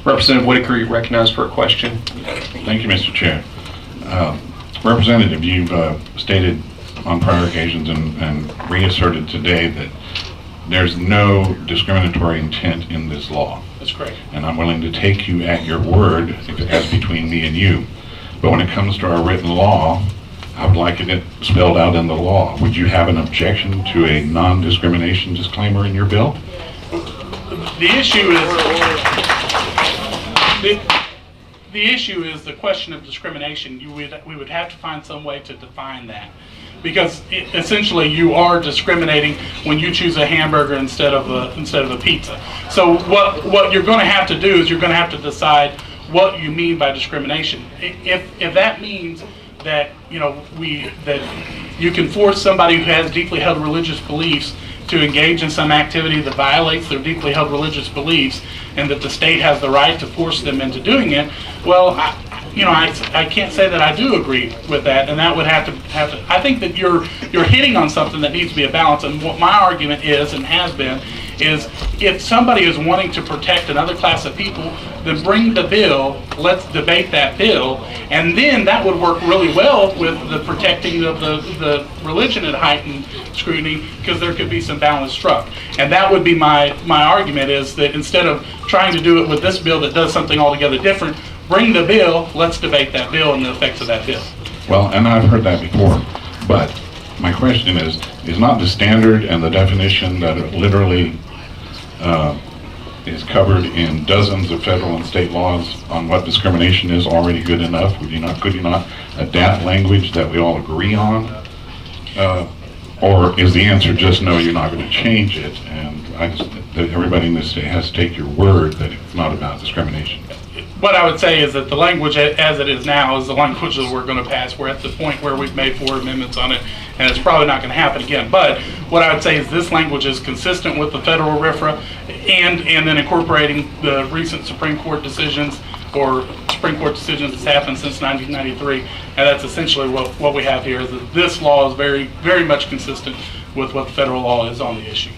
Representative Whitaker, you're recognized for a question. Thank you, Mr. Chair. Representative, you've stated on prior occasions and reasserted today that there's no discriminatory intent in this law. That's correct. And I'm willing to take you at your word as between me and you. But when it comes to our written law, I would like it spelled out in the law. Would you have an objection to a non-discrimination disclaimer in your bill? The issue is the question of discrimination. We would have to find some way to define that, because essentially you are discriminating when you choose a hamburger instead of a pizza. So what you're going to have to do is you're going to have to decide what you mean by discrimination. If that means that that you can force somebody who has deeply held religious beliefs to engage in some activity that violates their deeply held religious beliefs, and that the state has the right to force them into doing it, well, I can't say that I do agree with that, and that would have to. I think that you're hitting on something that needs to be a balance. And what my argument is and has been is, if somebody is wanting to protect another class of people, then bring the bill. Let's debate that bill, and then that would work really well with the protecting of the religion at heightened scrutiny, because there could be some balance struck. And that would be my argument, is that instead of trying to do it with this bill that does something altogether different, bring the bill, let's debate that bill and the effects of that bill. Well, and I've heard that before, but my question is not the standard and the definition that it literally is covered in dozens of federal and state laws on what discrimination is already good enough? Could you not adapt language that we all agree on? Or is the answer just no, you're not going to change it? And everybody in this state has to take your word that it's not about discrimination. What I would say is that the language as it is now is the language that we're going to pass. We're at the point where we've made 4 amendments on it, and it's probably not going to happen again. But what I would say is this language is consistent with the federal RFRA, and then incorporating the recent Supreme Court decisions that's happened since 1993. And that's essentially what we have here, is that this law is very, very much consistent with what the federal law is on the issue.